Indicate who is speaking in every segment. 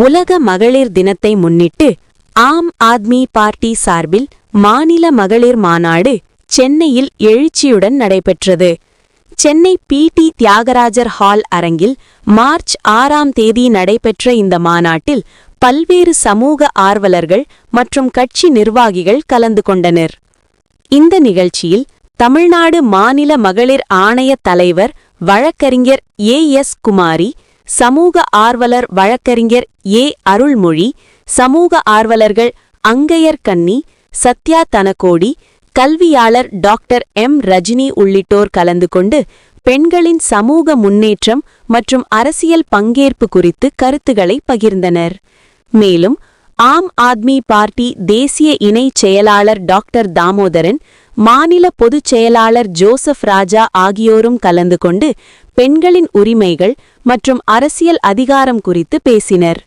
Speaker 1: உலக மகளிர் தினத்தை முன்னிட்டு ஆம் ஆத்மி பார்ட்டி சார்பில் மாநில மகளிர் மாநாடு சென்னையில் எழுச்சியுடன் நடைபெற்றது. சென்னை பி.டி. தியாகராஜர் ஹால் அரங்கில் மார்ச் 6ஆம் தேதி நடைபெற்ற இந்த மாநாட்டில் பல்வேறு சமூக ஆர்வலர்கள் மற்றும் கட்சி நிர்வாகிகள் கலந்து கொண்டனர். இந்த நிகழ்ச்சியில் தமிழ்நாடு மாநில மகளிர் ஆணைய தலைவர் வழக்கறிஞர் ஏ.எஸ். குமாரி, சமூக ஆர்வலர் வழக்கறிஞர் ஏ. அருள்மொழி, சமூக ஆர்வலர்கள் அங்கையர் கன்னி, சத்யா தனகோடி, கல்வியாளர் டாக்டர் எம். ரஜினி உள்ளிட்டோர் கலந்து கொண்டு பெண்களின் சமூக முன்னேற்றம் மற்றும் அரசியல் பங்கேற்பு குறித்து கருத்துக்களை பகிர்ந்தனர். மேலும் ஆம் ஆத்மி பார்ட்டி தேசிய இணைச் செயலாளர் டாக்டர் தாமோதரன், மாநில பொதுச் செயலாளர் ஜோசப் ராஜா ஆகியோரும் கலந்து கொண்டு பெண்களின் உரிமைகள் மற்றும் அரசியல் அதிகாரம் குறித்து பேசினர்.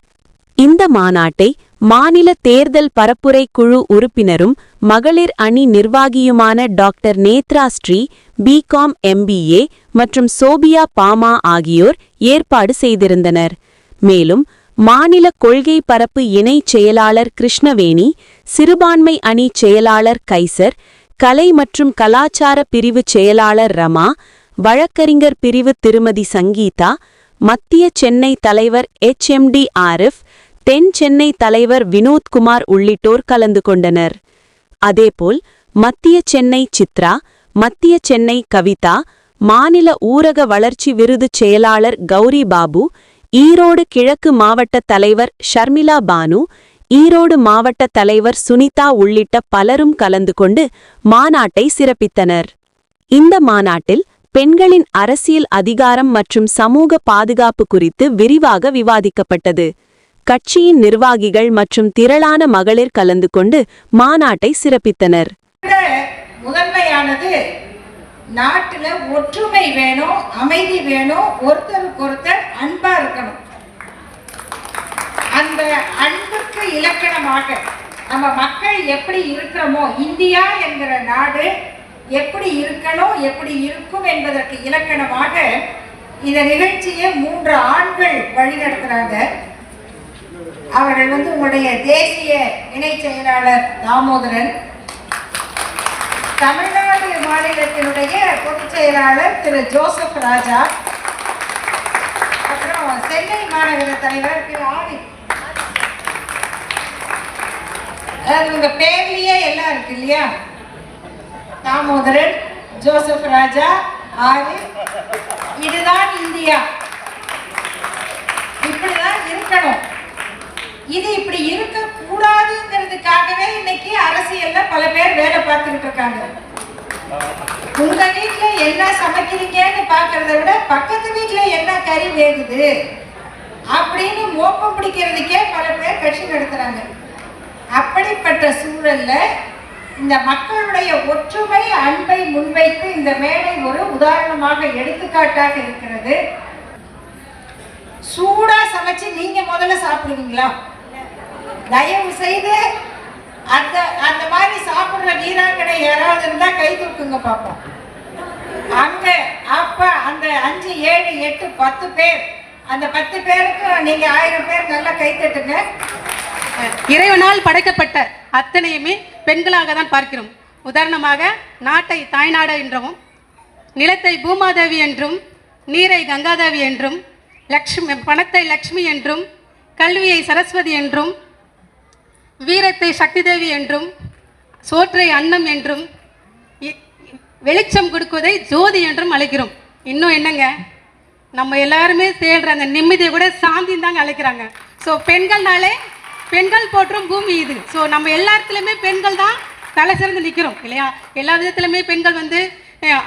Speaker 1: இந்த மாநாட்டை மாநில தேர்தல் பரப்புரை குழு உறுப்பினரும் மகளிர் அணி நிர்வாகியுமான doctor Netra Sri, BCom MBA மற்றும் சோபியா பாமா ஆகியோர் ஏற்பாடு செய்திருந்தனர். மேலும் மாநில கொள்கை பரப்பு இணைச் செயலாளர் கிருஷ்ணவேணி, சிறுபான்மை அணி செயலாளர் கைசர், கலை மற்றும் கலாச்சார பிரிவு செயலாளர் ரமா, வழக்கறிஞர் பிரிவு திருமதி சங்கீதா, மத்திய சென்னை தலைவர் HMD ஆரிஃப், தென் சென்னை தலைவர் வினோத்குமார் உள்ளிட்டோர் கலந்து கொண்டனர். அதேபோல் மத்திய சென்னை சித்ரா, மத்திய சென்னை கவிதா, மாநில ஊரக வளர்ச்சி விருது செயலாளர் கௌரி பாபு, ஈரோடு கிழக்கு மாவட்ட தலைவர் ஷர்மிளா பானு, ஈரோடு மாவட்ட தலைவர் சுனிதா உள்ளிட்ட பலரும் கலந்து கொண்டு மாநாட்டை சிறப்பித்தனர். இந்த மாநாட்டில் பெண்களின் அரசியல் அதிகாரம் மற்றும் சமூக பாதுகாப்பு குறித்து விரிவாக விவாதிக்கப்பட்டது. கட்சியின் நிர்வாகிகள் மற்றும் திரளான மகளிர் கலந்து கொண்டு மாநாட்டை சிறப்பித்தனர்.
Speaker 2: முதன்மையானது நாட்டில் ஒற்றுமை வேணும், அமைதி வேணும், ஒருத்தருக்கொருத்தர் அன்பா இருக்கணும். அந்த அன்புக்கு இலக்கணமாக நம்ம மக்கள் எப்படி இருக்கிறோமோ, இந்தியா என்கிற நாடு எப்படி இருக்கணும், எப்படி இருக்கும் என்பதற்கு இலக்கணமாக இந்த நிகழ்ச்சியை 3 ஆண்கள் வழிநடத்துறாங்க. அவர்கள் உங்களுடைய தேசிய இணை செயலாளர் தாமோதரன், தமிழ்நாடு மாநிலத்தினுடைய பொதுச் செயலாளர் திரு ஜோசப் ராஜா, அப்புறம் சென்னை மாநகர தலைவர் திரு ஆரிஃப். உங்க பேர்லயே எல்லாம் இருக்கு இல்லையா? தாமோதரன், ஜோசப் ராஜா, ஆரிஃப். இதுதான் இந்தியா, இப்படிதான் இருக்கணும். இது இப்படி இருக்க கூடாதுங்கிறதுக்காகவே இன்னைக்கு அரசியல்ல பல பேர் வேலை பார்த்துக்கிட்டு இருக்காங்க. உங்க வீட்டுல என்ன சமைக்கிறீங்கன்னு பாக்குறத விட பக்கத்து வீட்டுல என்ன கறி வேகுது அப்படின்னு மோப்பம் பிடிக்கிறதுக்கே பல பேர் கட்சி நடத்துறாங்க. அப்படிப்பட்ட சூழல்ல இந்த மக்களுடைய ஒற்றுமை அன்பை முன்வைத்து இந்த மேடை ஒரு உதாரணமாக எடுத்துக்காட்டாக இருக்கிறது. சூடா சமைச்சு நீங்க முதல்ல சாப்பிடுவீங்களா? தயவு செய்து அந்த மாதிரி சாப்பிடுற வீராங்கனை யாராவது இருந்தா கை தூக்குங்க பார்ப்போம். அங்க அப்ப அந்த 5, 7, 8, 10 பேர், அந்த 10 பேருக்கு நீங்க 1000 பேர் நல்லா கை தட்டுங்க.
Speaker 3: இறைவனால் படைக்கப்பட்ட அத்தனையுமே பெண்களாக தான் பார்க்கிறோம். உதாரணமாக நாட்டை தாய்நாடு என்றும், நிலத்தை பூமாதேவி என்றும், நீரை கங்காதேவி என்றும், பணத்தை லக்ஷ்மி என்றும், கல்வியை சரஸ்வதி என்றும், வீரத்தை சக்தி தேவி என்றும், சோற்றை அன்னம் என்றும், வெளிச்சம் கொடுக்குவதை ஜோதி என்றும் அழைக்கிறோம். இன்னும் என்னங்க, நம்ம எல்லாருமே தேடுற அந்த நிம்மதியை கூட சாந்தின்னு தாங்க அழைக்கிறாங்க. ஸோ பெண்கள்னாலே பெண்கள் போற்றும் பூமி இது. ஸோ நம்ம எல்லாத்துலேயுமே பெண்கள் தான் தலை சிறந்து நிற்கிறோம் இல்லையா? எல்லா விதத்துலையுமே பெண்கள்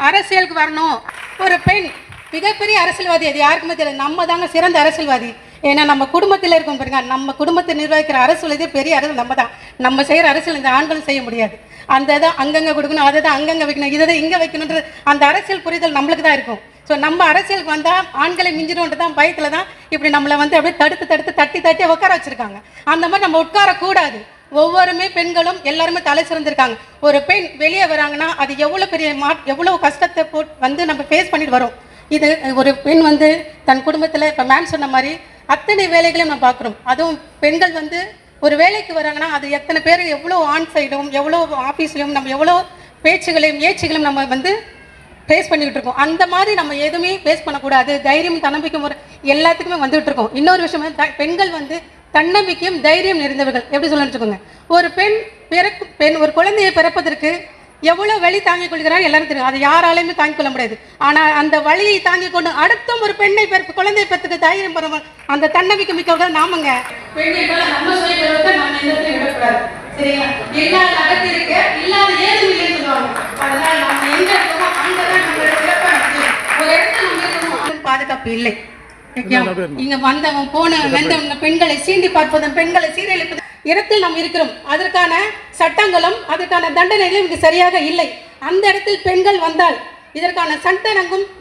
Speaker 3: அரசியலுக்கு வரணும். ஒரு பெண் மிகப்பெரிய அரசியல்வாதி, அது யாருக்குமே தெரியாது. நம்ம தாங்க சிறந்த அரசியல்வாதி. ஏன்னா நம்ம குடும்பத்தில் இருக்கோம் பாருங்க, நம்ம குடும்பத்தை நிர்வகிக்கிற அரசியல் பெரிய அரசியல் நம்ம தான். நம்ம செய்கிற அரசியல் இந்த ஆண்களும் செய்ய முடியாது. அந்த தான் அங்கங்கே கொடுக்கணும், அதை தான் அங்கங்கே வைக்கணும், இதை தான் இங்கே வைக்கணுன்ற அந்த அரசியல் புரிதல் நம்மளுக்கு தான் இருக்கும். ஸோ நம்ம அரசியலுக்கு வந்தால் ஆண்களை மிஞ்சிடும்ன்ட்டு தான் பயத்தில் தான் இப்படி நம்மளை அப்படியே தடுத்து தட்டி உட்கார வச்சுருக்காங்க. அந்த மாதிரி நம்ம உட்காரக்கூடாது. ஒவ்வொருமே பெண்களும் எல்லாருமே தலை சிறந்திருக்காங்க. ஒரு பெண் வெளியே வராங்கன்னா அது எவ்வளோ பெரிய எவ்வளோ கஷ்டத்தை நம்ம ஃபேஸ் பண்ணிட்டு வரோம். இது ஒரு பெண் தன் குடும்பத்தில் இப்போ மேம் சொன்ன மாதிரி அத்தனை வேலைகளையும் நம்ம பார்க்குறோம். அதுவும் பெண்கள் வந்து ஒரு வேலைக்கு வராங்கன்னா அது எத்தனை பேர் எவ்வளோ ஆன் சைடும் எவ்வளோ ஆஃபீஸ்லையும் நம்ம எவ்வளோ பேச்சுகளையும் ஏச்சுகளையும் நம்ம வந்து ஃபேஸ் பண்ணிக்கிட்டு இருக்கோம். அந்த மாதிரி நம்ம எதுவுமே ஃபேஸ் பண்ணக்கூடாது. தைரியம் தன்னம்பிக்கை முறை எல்லாத்துக்குமே வந்துகிட்டு இருக்கோம். இன்னொரு விஷயம் பெண்கள் வந்து தன்னம்பிக்கையும் தைரியம் நிறைந்தவர்கள். எப்படி சொல்லணும்னு வச்சுக்கோங்க, ஒரு பெண் ஒரு குழந்தையை பிறப்பதற்கு எவ்வளோ வலி தாங்கிக் கொள்கிறார் எல்லாரும் தெரியும். அதை யாராலையுமே தாங்கிக் கொள்ள முடியாது. ஆனால் அந்த வலியை தாங்கிக் கொண்டு அடுத்தும் ஒரு பெண்ணை குழந்தை பெற்றுக்கு தைரியம் பெறும் அந்த தன்னம்பிக்கை மிக்கவர்கள் நாமங்க. பெண்கள் நம்ம சொல்லிக்கிறத நம்ம எந்த விடக்கூடாது. சரிங்களா? இல்லாத அகத்தி இருக்க இல்லாத ஏதும் இல்லைன்னு சொல்லுவாங்க. அதனால நம்ம எங்க இருக்கோமோ அங்கதான் நம்மளோட சிறப்பாக ஒரு இடத்துல நம்ம இருக்கணும். பாதுகாப்பு இல்லை. இங்க வந்தவன் போன பெண்களை சீண்டி பார்ப்பதும் பெண்களை சீரழிப்பதும் இடத்தில் நாம் இருக்கிறோம். அதற்கான சட்டங்களும் அதற்கான தண்டனைகளும் இங்கு சரியாக இல்லை. அந்த இடத்தில் பெண்கள் வந்தால் இதற்கான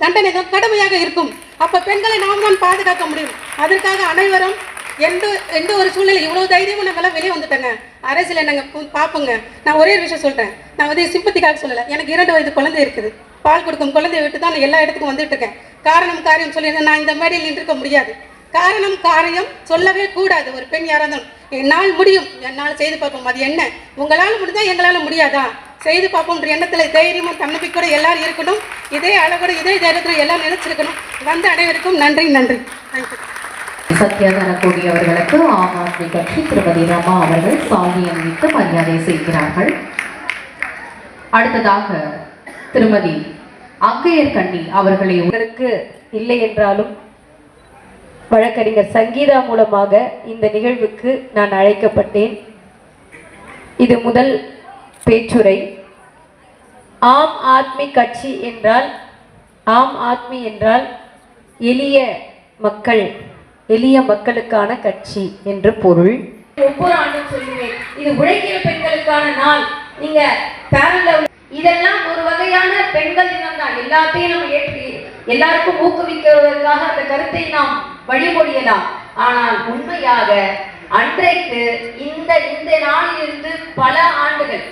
Speaker 3: தண்டனைகளும் கடுமையாக இருக்கும். அப்ப பெண்களை நாம் தான் பாதுகாக்க முடியும். அதற்காக அனைவரும் எந்த ஒரு சூழ்நிலை இவ்வளவு தைரியமும் நாங்கெல்லாம் வெளியே வந்துட்டேங்க. அரசியல நாங்க பார்ப்போங்க. நான் ஒரே ஒரு விஷயம் சொல்றேன். நான் வந்து சிம்பத்திக்காக சொல்லலை. எனக்கு 2 வயது குழந்தை இருக்குது. பால் கொடுக்கும் குழந்தையை விட்டு தான் நான் எல்லா இடத்துக்கும் வந்துட்டு இருக்கேன். காரியம் சொல்லி நான் இந்த மேடையில் நின்றுக்க முடியாது. காரியம் சொல்லவே கூடாது. ஒரு பெண் யாராக இருந்தாலும் என்னால் முடியும், என்னால் செய்து பார்ப்போம். அது என்ன உங்களால் முடிஞ்சா எங்களால் முடியாதா? செய்து பார்ப்போம்ன்ற எண்ணத்தில் தைரியமும் தன்னம்பிக்கையோட எல்லாரும் இருக்கணும். இதே அளவோட இதே தைரியத்தில் எல்லாரும் நினைச்சிருக்கணும். வந்த அனைவருக்கும் நன்றி. தேங்க்யூ.
Speaker 4: சத்யாதான கூடியவர்களுக்கு ஆம் ஆத்மி கட்சி திருமதி ரமா அவர்கள் சாவி அணிவித்து மரியாதை செய்கிறார்கள். அடுத்ததாக திருமதி அங்கையர் கண்ணி அவர்களை
Speaker 5: உங்களுக்கு இல்லை என்றாலும் வழக்கறிஞர் சங்கீதா மூலமாக இந்த நிகழ்வுக்கு நான் அழைக்கப்பட்டேன். இது முதல் பேச்சுரை. ஆம் ஆத்மி கட்சி என்றால் ஆம் ஆத்மி என்றால் எளிய மக்களுக்கான கட்சி என்று பொருள். ஒவ்வொரு ஆண்டும் சொல்லுவேன், இது உழைக்கிற பெண்களுக்கான நாள். நீங்க இதெல்லாம் ஒரு வகையான பெண்கள் தினம் தான். எல்லாத்தையும் நம்ம ஏற்றி எல்லாருக்கும் ஊக்குவிக்கிறதற்காக அந்த கருத்தை நாம் வழிமொழியலாம். ஆனால் உண்மையாக அன்றைக்கு இந்த நாளிலிருந்து பல ஆண்டுகள்